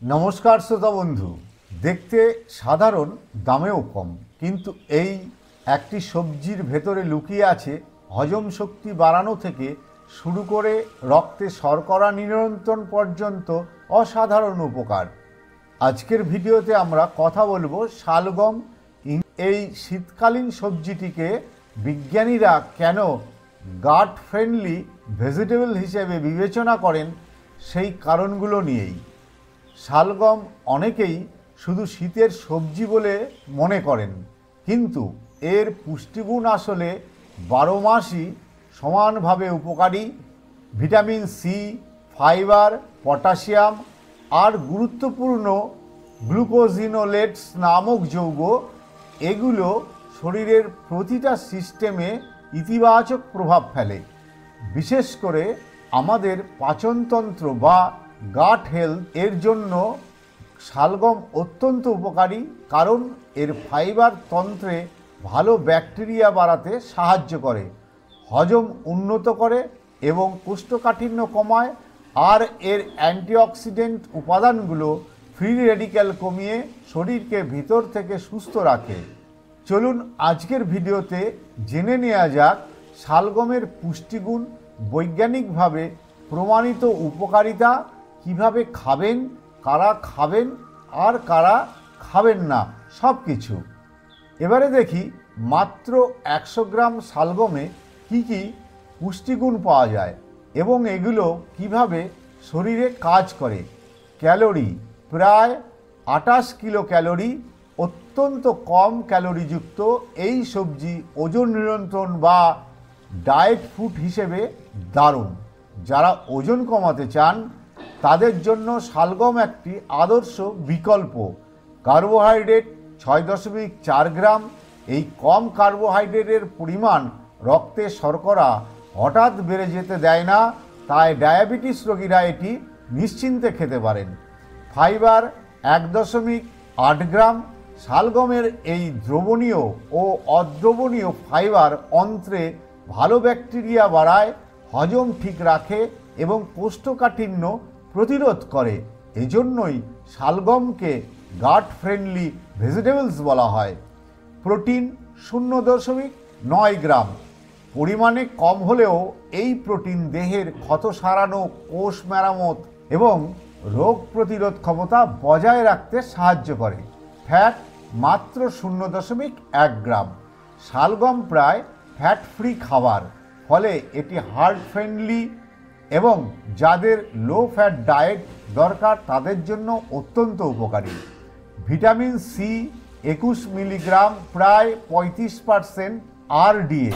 নমস্কার শ্রোতা বন্ধু। দেখতে সাধারণ, দামেও কম, কিন্তু এই একটি সবজির ভেতরে লুকিয়ে আছে হজম শক্তি বাড়ানো থেকে শুরু করে রক্তে শর্করা নিয়ন্ত্রণ পর্যন্ত অসাধারণ উপকার। আজকের ভিডিওতে আমরা কথা বলবো শালগম। এই শীতকালীন সবজিটিকে বিজ্ঞানীরা কেন গাট ফ্রেন্ডলি ভেজিটেবল হিসেবে বিবেচনা করেন সেই কারণগুলো নিয়েই। শালগম অনেকেই শুধু শীতের সবজি বলে মনে করেন, কিন্তু এর পুষ্টিগুণ আসলে 12 মাসই সমানভাবে উপকারী। ভিটামিন সি, ফাইবার, পটাশিয়াম আর গুরুত্বপূর্ণ গ্লুকোজিনোলেটস নামক যৌগ, এগুলো শরীরের প্রতিটা সিস্টেমে ইতিবাচক প্রভাব ফেলে। বিশেষ করে আমাদের পাচনতন্ত্র বা গাট হেলথ এর জন্য শালগম অত্যন্ত উপকারী, কারণ এর ফাইবার তন্ত্রে ভালো ব্যাকটেরিয়া বাড়াতে সাহায্য করে, হজম উন্নত করে এবং কোষ্ঠকাঠিন্য কমায়। আর এর অ্যান্টিঅক্সিডেন্ট উপাদানগুলো ফ্রি রেডিক্যাল কমিয়ে শরীরকে ভিতর থেকে সুস্থ রাখে। চলুন আজকের ভিডিওতে জেনে নেওয়া যাক শালগমের পুষ্টিগুণ, বৈজ্ঞানিকভাবে প্রমাণিত উপকারিতা, কিভাবে খাবেন, কারা খাবেন আর কারা খাবেন না, সব কিছু। এবারে দেখি মাত্র 100 গ্রাম শালগমে কি কি পুষ্টিগুণ পাওয়া যায় এবং এগুলো কিভাবে শরীরে কাজ করে। ক্যালোরি প্রায় 28 কিলো ক্যালোরি, অত্যন্ত কম ক্যালোরিযুক্ত এই সবজি ওজন নিয়ন্ত্রণ বা ডায়েট ফুড হিসেবে দারুণ। যারা ওজন কমাতে চান তাদের জন্য শালগম একটি আদর্শ বিকল্প। কার্বোহাইড্রেট 6.4 গ্রাম। এই কম কার্বোহাইড্রেটের পরিমাণ রক্তে শর্করা হঠাৎ বেড়ে যেতে দেয় না, তাই ডায়াবেটিস রোগীরা এটি নিশ্চিন্তে খেতে পারেন। ফাইবার 1.8 গ্রাম। শালগমের এই দ্রবণীয় ও অদ্রবণীয় ফাইবার অন্ত্রে ভালো ব্যাকটেরিয়া বাড়ায়, হজম ঠিক রাখে এবং কোষ্ঠকাঠিন্য প্রতিরোধ করে। এজন্যই শালগমকে গাট ফ্রেন্ডলি ভেজিটেবলস বলা হয়। প্রোটিন 0.9 গ্রাম। পরিমাণে কম হলেও এই প্রোটিন দেহের ক্ষত সারানো, কোষ মেরামত এবং রোগ প্রতিরোধ ক্ষমতা বজায় রাখতে সাহায্য করে। ফ্যাট মাত্র 0.1 গ্রাম। শালগম প্রায় ফ্যাট ফ্রি খাবার, ফলে এটি হার্ট ফ্রেন্ডলি এবং যাদের লো ফ্যাট ডায়েট দরকার তাদের জন্য অত্যন্ত উপকারী। ভিটামিন সি 21 মিলিগ্রাম, প্রায় 35% RDA।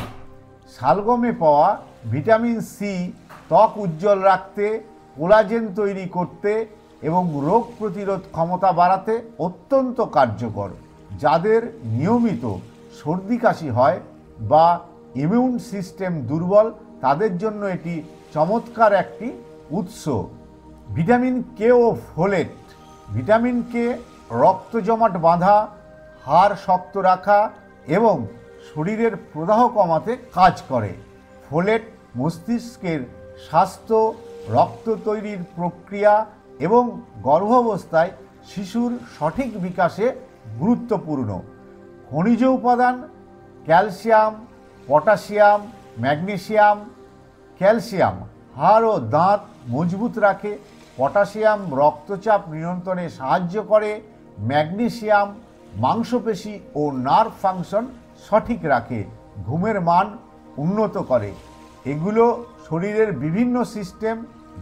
শালগমে পাওয়া ভিটামিন সি ত্বক উজ্জ্বল রাখতে, কোলাজেন তৈরি করতে এবং রোগ প্রতিরোধ ক্ষমতা বাড়াতে অত্যন্ত কার্যকর। যাদের নিয়মিত সর্দি কাশি হয় বা ইমিউন সিস্টেম দুর্বল তাদের জন্য এটি চমৎকার একটি উৎস। ভিটামিন কে ও ফোলেট। ভিটামিন কে রক্ত জমাট বাঁধা, হাড় শক্ত রাখা এবং শরীরের প্রদাহ কমাতে কাজ করে। ফোলেট মস্তিষ্কের স্বাস্থ্য, রক্ত তৈরির প্রক্রিয়া এবং গর্ভাবস্থায় শিশুর সঠিক বিকাশে গুরুত্বপূর্ণ। খনিজ উপাদান ক্যালসিয়াম, পটাশিয়াম, ম্যাগনেসিয়াম। ক্যালসিয়াম হাড় ও দাঁত মজবুত রাখে, পটাশিয়াম রক্তচাপ নিয়ন্ত্রণে সাহায্য করে, ম্যাগনেসিয়াম মাংসপেশি ও নার্ভ ফাংশন সঠিক রাখে, ঘুমের মান উন্নত করে। এগুলো শরীরের বিভিন্ন সিস্টেম,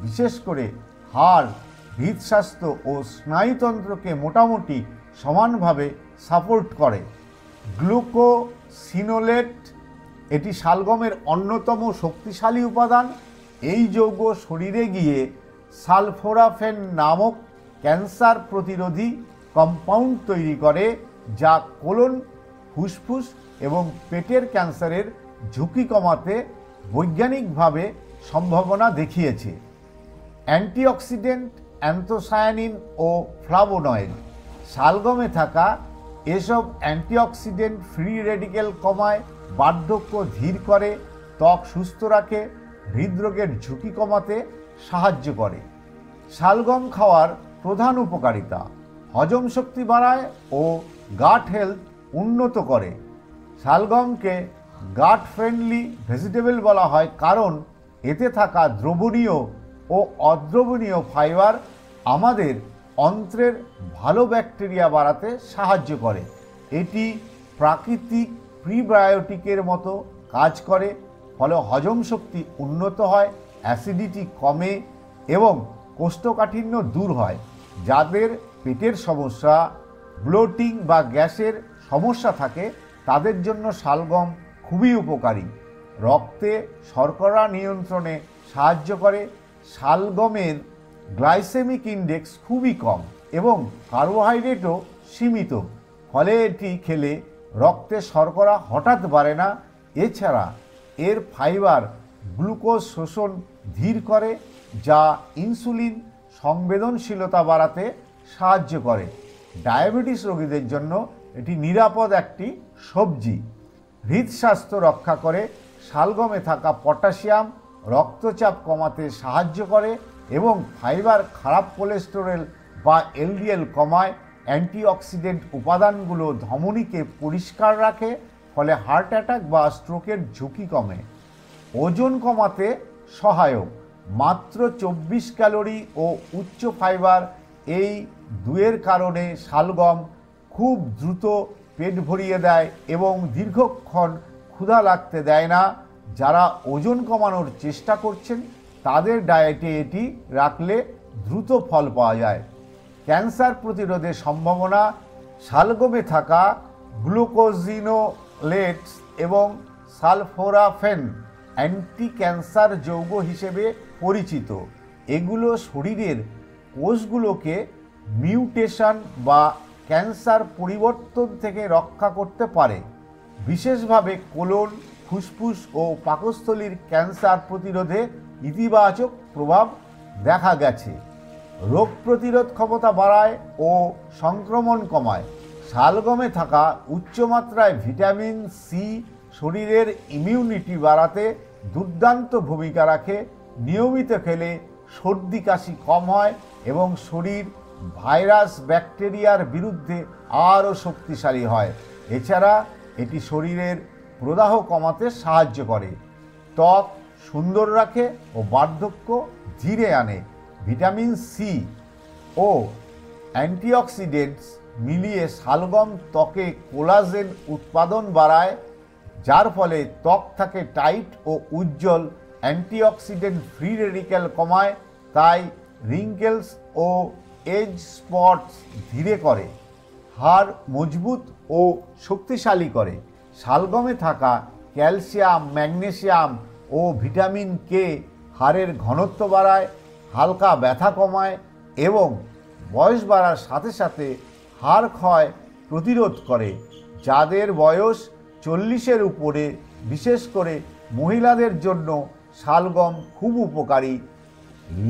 বিশেষ করে হাড়, হৃদস্বাস্থ্য ও স্নায়ুতন্ত্রকে মোটামুটি সমানভাবে সাপোর্ট করে। গ্লুকোসিনোলেট এটি শালগমের অন্যতম শক্তিশালী উপাদান। এই যৌগ শরীরে গিয়ে সালফোরাফেন নামক ক্যান্সার প্রতিরোধী কম্পাউন্ড তৈরি করে, যা কোলন, ফুসফুস এবং পেটের ক্যান্সারের ঝুঁকি কমাতে বৈজ্ঞানিকভাবে সম্ভাবনা দেখিয়েছে। অ্যান্টিঅক্সিডেন্ট অ্যান্থোসায়ানিন ও ফ্লাভোনয়েড। শালগমে থাকা এসব অ্যান্টিঅক্সিডেন্ট ফ্রি রেডিক্যাল কমায়, বার্ধক্য ধীর করে, ত্বক সুস্থ রাখে, হৃদরোগের ঝুঁকি কমাতে সাহায্য করে। শালগম খাওয়ার প্রধান উপকারিতা: হজম শক্তি বাড়ায় ও গাট হেলথ উন্নত করে। শালগমকে গাট ফ্রেন্ডলি ভেজিটেবল বলা হয় কারণ এতে থাকা দ্রবণীয় ও অদ্রবণীয় ফাইবার আমাদের অন্ত্রের ভালো ব্যাকটেরিয়া বাড়াতে সাহায্য করে। এটি প্রাকৃতিক প্রিবায়োটিকের মতো কাজ করে, ফলে হজম শক্তি উন্নত হয়, অ্যাসিডিটি কমে এবং কোষ্ঠকাঠিন্য দূর হয়। যাদের পেটের সমস্যা, ব্লোটিং বা গ্যাসের সমস্যা থাকে তাদের জন্য শালগম খুবই উপকারী। রক্তে শর্করা নিয়ন্ত্রণে সাহায্য করে। শালগমের গ্লাইসেমিক ইন্ডেক্স খুবই কম এবং কার্বোহাইড্রেটও সীমিত, ফলে এটি খেলে রক্তে শর্করা হঠাৎ বাড়ে না। এছাড়া এর ফাইবার গ্লুকোজ শোষণ ধীর করে, যা ইনসুলিন সংবেদনশীলতা বাড়াতে সাহায্য করে। ডায়াবেটিস রোগীদের জন্য এটি নিরাপদ একটি সবজি। হৃদস্বাস্থ্য রক্ষা করে। শালগমে থাকা পটাশিয়াম রক্তচাপ কমাতে সাহায্য করে এবং ফাইবার খারাপ কোলেস্টেরল বা এলডিএল কমায়। অ্যান্টিঅক্সিডেন্ট উপাদানগুলো ধমনীকে পরিষ্কার রাখে, ফলে হার্ট অ্যাটাক বা স্ট্রোকের ঝুঁকি কমে। ওজন কমাতে সহায়ক। মাত্র 24 ক্যালোরি ও উচ্চ ফাইবার এই দুয়ের কারণে শালগম খুব দ্রুত পেট ভরিয়ে দেয় এবং দীর্ঘক্ষণ ক্ষুধা লাগতে দেয় না। যারা ওজন কমানোর চেষ্টা করছেন তাদের ডায়েটে এটি রাখলে দ্রুত ফল পাওয়া যায়। ক্যান্সার প্রতিরোধের সম্ভাবনা। শালগমে থাকা গ্লুকোজিনোলেটস এবং সালফোরাফেন অ্যান্টি ক্যান্সার যৌগ হিসেবে পরিচিত। এগুলো শরীরের কোষগুলোকে মিউটেশন বা ক্যান্সার পরিবর্তন থেকে রক্ষা করতে পারে। বিশেষভাবে কোলন, ফুসফুস ও পাকস্থলীর ক্যান্সার প্রতিরোধে ইতিবাচক প্রভাব দেখা গেছে। রোগ প্রতিরোধ ক্ষমতা বাড়ায় ও সংক্রমণ কমায়। শালগমে থাকা উচ্চমাত্রায় ভিটামিন সি শরীরের ইমিউনিটি বাড়াতে দুর্দান্ত ভূমিকা রাখে। নিয়মিত খেলে সর্দি কাশি কম হয় এবং শরীর ভাইরাস ব্যাকটেরিয়ার বিরুদ্ধে আরও শক্তিশালী হয়। এছাড়া এটি শরীরের প্রদাহ কমাতে সাহায্য করে, ত্বক সুন্দর রাখে ও বার্ধক্য ধীরে আনে। ভিটামিন সি ও অ্যান্টিঅক্সিডেন্টস মিলিয়ে শালগম ত্বকে কোলাজেন উৎপাদন বাড়ায়, যার ফলে ত্বক থাকে টাইট ও উজ্জ্বল। অ্যান্টিঅক্সিডেন্ট ফ্রি রেডিক্যাল কমায়, তাই রিঙ্কেলস ও এজ স্পটস ধীরে করে। হাড় মজবুত ও শক্তিশালী করে। শালগমে থাকা ক্যালসিয়াম, ম্যাগনেসিয়াম ও ভিটামিন কে হাড়ের ঘনত্ব বাড়ায়, হালকা ব্যথা কমায় এবং বয়স বাড়ার সাথে সাথে হাড় ক্ষয় প্রতিরোধ করে। যাদের বয়স 40-এর উপরে, বিশেষ করে মহিলাদের জন্য শালগম খুব উপকারী।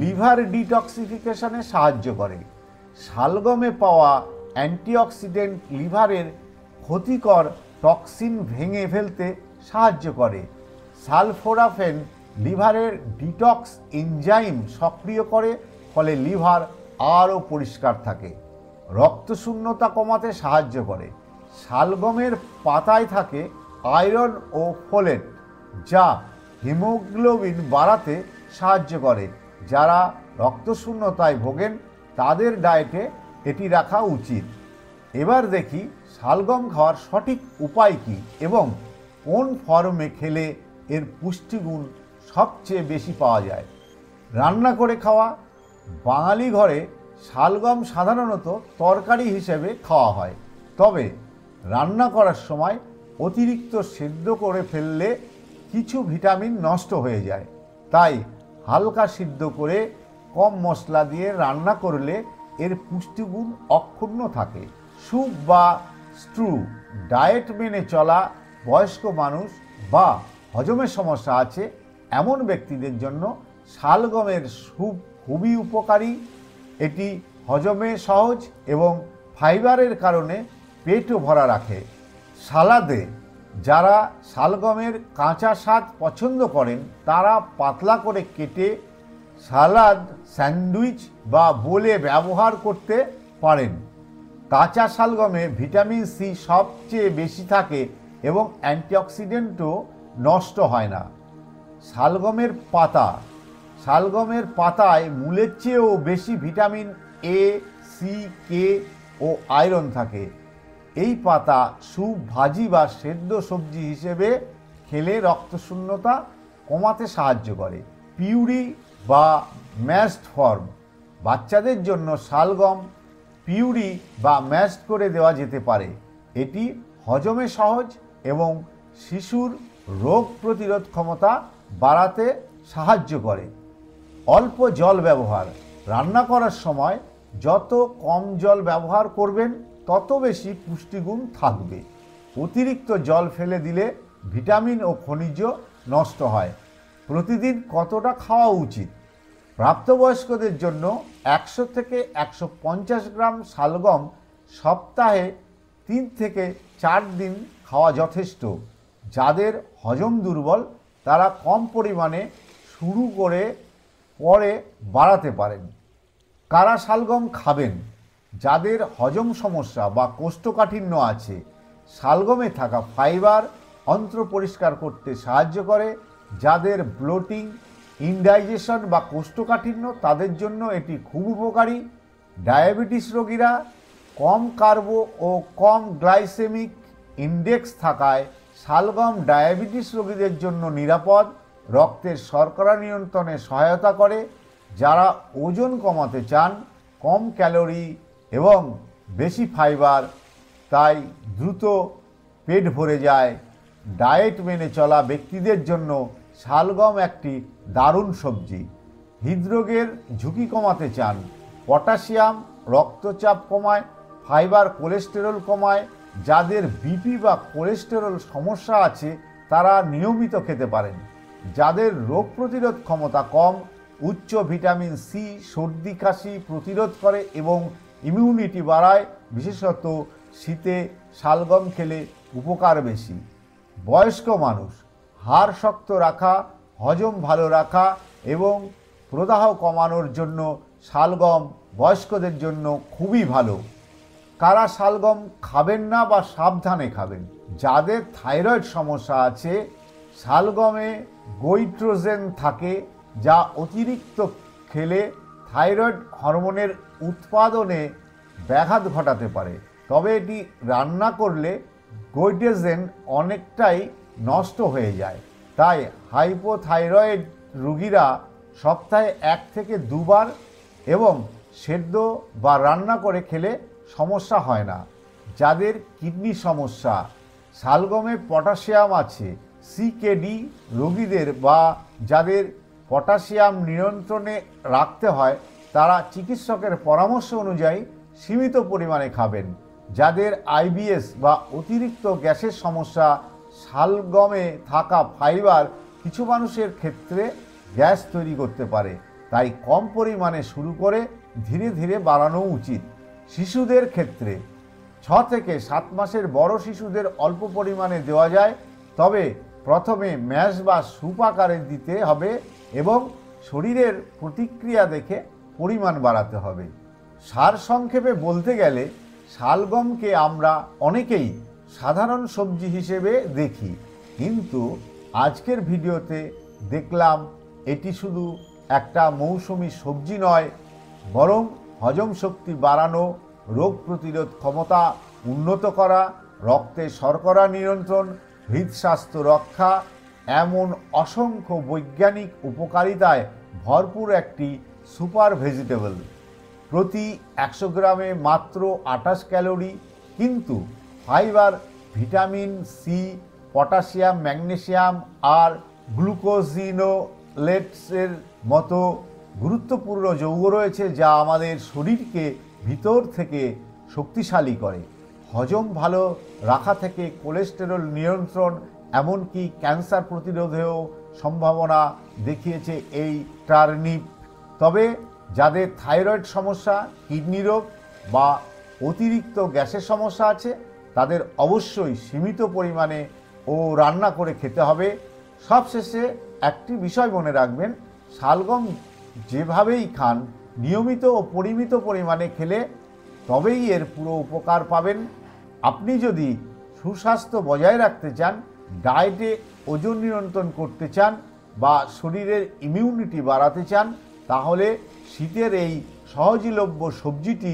লিভার ডিটক্সিফিকেশনে সাহায্য করে। শালগমে পাওয়া অ্যান্টিঅক্সিডেন্ট লিভারের ক্ষতিকর টক্সিন ভেঙে ফেলতে সাহায্য করে। সালফোরাফেন লিভারের ডিটক্স এনজাইম সক্রিয় করে, ফলে লিভার আরও পরিষ্কার থাকে। রক্তশূন্যতা কমাতে সাহায্য করে। শালগমের পাতায় থাকে আয়রন ও ফোলেট, যা হিমোগ্লোবিন বাড়াতে সাহায্য করে। যারা রক্তশূন্যতায় ভোগেন তাদের ডায়েটে এটি রাখা উচিত। এবার দেখি শালগম খাওয়ার সঠিক উপায় কী এবং কোন ফর্মে খেলে এর পুষ্টিগুণ সবচেয়ে বেশি পাওয়া যায়। রান্না করে খাওয়া। বাঙালি ঘরে শালগম সাধারণত তরকারি হিসেবে খাওয়া হয়, তবে রান্না করার সময় অতিরিক্ত সেদ্ধ করে ফেললে কিছু ভিটামিন নষ্ট হয়ে যায়। তাই হালকা সিদ্ধ করে কম মশলা দিয়ে রান্না করলে এর পুষ্টিগুণ অক্ষুণ্ণ থাকে। স্যুপ বা স্ট্রু। ডায়েট মেনে চলা বয়স্ক মানুষ বা হজমের সমস্যা আছে এমন ব্যক্তিদের জন্য শালগমের স্যুপ খুবই উপকারী। এটি হজমে সহজ এবং ফাইবারের কারণে পেটও ভরা রাখে। সালাদে যারা শালগমের কাঁচা স্বাদ পছন্দ করেন তারা পাতলা করে কেটে সালাদ, স্যান্ডউইচ বা বোলে ব্যবহার করতে পারেন। কাঁচা শালগমে ভিটামিন সি সবচেয়ে বেশি থাকে এবং অ্যান্টিঅক্সিডেন্টও নষ্ট হয় না। শালগমের পাতায় মূলের চেয়েও বেশি ভিটামিন এ, সি, কে ও আয়রন থাকে। এই পাতা স্যুপ, ভাজি বা সেদ্ধ সবজি হিসেবে খেলে রক্তশূন্যতা কমাতে সাহায্য করে। পিউরি বা ম্যাশড ফর্ম, বাচ্চাদের জন্য শালগম পিউরি বা ম্যাশড করে দেওয়া যেতে পারে। এটি হজমে সহজ এবং শিশুর রোগ প্রতিরোধ ক্ষমতা বাড়াতে সাহায্য করে। অল্প জল ব্যবহার, রান্না করার সময় যত কম জল ব্যবহার করবেন তত বেশি পুষ্টিগুণ থাকবে। অতিরিক্ত জল ফেলে দিলে ভিটামিন ও খনিজ নষ্ট হয়। প্রতিদিন কতটা খাওয়া উচিত? প্রাপ্তবয়স্কদের জন্য 100 থেকে 150 গ্রাম শালগম সপ্তাহে 3 থেকে 4 দিন খাওয়া যথেষ্ট। যাদের হজম দুর্বল তারা কম পরিমাণে শুরু করে পরে বাড়াতে পারেন। কারা শালগম খাবেন? যাদের হজম সমস্যা বা কোষ্ঠকাঠিন্য আছে। শালগমে থাকা ফাইবার অন্ত্র পরিষ্কার করতে সাহায্য করে। যাদের ব্লোটিং, ইনডাইজেশন বা কোষ্ঠকাঠিন্য তাদের জন্য এটি খুব উপকারী। ডায়াবেটিস রোগীরা কম কার্বো ও কম গ্লাইসেমিক ইন্ডেক্স থাকায় শালগম ডায়াবেটিস রোগীদের জন্য নিরাপদ। রক্তের শর্করা নিয়ন্ত্রণে সহায়তা করে। যারা ওজন কমাতে চান, কম ক্যালোরি এবং বেশি ফাইবার, তাই দ্রুত পেট ভরে যায়, ডায়েট মেনে চলা ব্যক্তিদের জন্য শালগম একটি দারুণ সবজি। হৃদরোগের ঝুঁকি কমাতে চান, পটাশিয়াম রক্তচাপ কমায়, ফাইবার কোলেস্টেরল কমায়। যাদের বিপি বা কোলেস্টেরল সমস্যা আছে তারা নিয়মিত খেতে পারেন। যাদের রোগ প্রতিরোধ ক্ষমতা কম, উচ্চ ভিটামিন সি সর্দি কাশি প্রতিরোধ করে এবং ইমিউনিটি বাড়ায়। বিশেষত শীতে শালগম খেলে উপকার বেশি। বয়স্ক মানুষ, হাড় শক্ত রাখা, হজম ভালো রাখা এবং প্রদাহ কমানোর জন্য শালগম বয়স্কদের জন্য খুবই ভালো। কারা শালগম খাবেন না বা সাবধানে খাবেন? যাদের থাইরয়েড সমস্যা আছে। শালগমে গোইট্রোজেন থাকে যা অতিরিক্ত খেলে থাইরয়েড হরমোনের উৎপাদনে ব্যাঘাত ঘটাতে পারে। তবে এটি রান্না করলে গোইট্রোজেন অনেকটাই নষ্ট হয়ে যায়। তাই হাইপোথাইরয়েড রোগীরা সপ্তাহে 1 থেকে 2 বার এবং সেদ্ধ বা রান্না করে খেলে সমস্যা হয় না। যাদের কিডনি সমস্যা, শালগমে পটাশিয়াম আছে। সিকেডি রোগীদের বা যাদের পটাশিয়াম নিয়ন্ত্রণে রাখতে হয় তারা চিকিৎসকের পরামর্শ অনুযায়ী সীমিত পরিমাণে খাবেন। যাদের আইবিএস বা অতিরিক্ত গ্যাসের সমস্যা, শালগমে থাকা ফাইবার কিছু মানুষের ক্ষেত্রে গ্যাস তৈরি করতে পারে। তাই কম পরিমাণে শুরু করে ধীরে ধীরে বাড়ানো উচিত। শিশুদের ক্ষেত্রে 6 থেকে 7 মাসের বড় শিশুদের অল্প পরিমাণে দেওয়া যায়, তবে প্রথমে ম্যাশ বা স্যুপ আকারে দিতে হবে এবং শরীরের প্রতিক্রিয়া দেখে পরিমাণ বাড়াতে হবে। সারসংক্ষেপে বলতে গেলে শালগমকে আমরা অনেকেই সাধারণ সবজি হিসেবে দেখি, কিন্তু আজকের ভিডিওতে দেখলাম এটি শুধু একটা মৌসুমি সবজি নয়, বরং হজম শক্তি বাড়ানো, রোগ প্রতিরোধ ক্ষমতা উন্নত করা, রক্তে শর্করা নিয়ন্ত্রণ, হৃদস্বাস্থ্য রক্ষা এমন অসংখ্য বৈজ্ঞানিক উপকারিতায় ভরপুর একটি সুপার ভেজিটেবল। প্রতি 100 গ্রামে মাত্র 28 ক্যালোরি, কিন্তু fibre, vitamin C, potassium, magnesium আর গ্লুকোজিনোলেটসের মতো গুরুত্বপূর্ণ যৌগ রয়েছে যা আমাদের শরীরকে ভিতর থেকে শক্তিশালী করে। হজম ভালো রাখা থেকে কোলেস্টেরল নিয়ন্ত্রণ, এমনকি ক্যান্সার প্রতিরোধেও সম্ভাবনা দেখিয়েছে এই টার্নিপ। তবে যাদের থাইরয়েড সমস্যা, কিডনি রোগ বা অতিরিক্ত গ্যাসের সমস্যা আছে তাদের অবশ্যই সীমিত পরিমাণে ও রান্না করে খেতে হবে। সবশেষে একটি বিষয় মনে রাখবেন, শালগম যেভাবেই খান নিয়মিত ও পরিমিত পরিমাণে খেলে তবেই এর পুরো উপকার পাবেন। আপনি যদি সুস্বাস্থ্য বজায় রাখতে চান, ডায়েটে ওজন নিয়ন্ত্রণ করতে চান বা শরীরের ইমিউনিটি বাড়াতে চান, তাহলে শীতের এই সহজলভ্য সবজিটি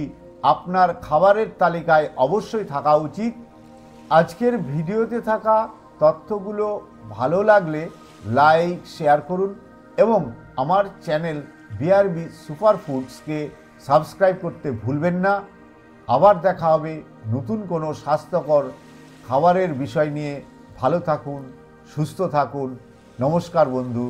আপনার খাবারের তালিকায় অবশ্যই থাকা উচিত। আজকের ভিডিওতে থাকা তথ্যগুলো ভালো লাগলে লাইক শেয়ার করুন এবং আমার চ্যানেল বিআরবি সুপার ফুডসকে সাবস্ক্রাইব করতে ভুলবেন না। আবার দেখা হবে নতুন কোনো স্বাস্থ্যকর খাবারের বিষয় নিয়ে। ভালো থাকুন, সুস্থ থাকুন। নমস্কার বন্ধু।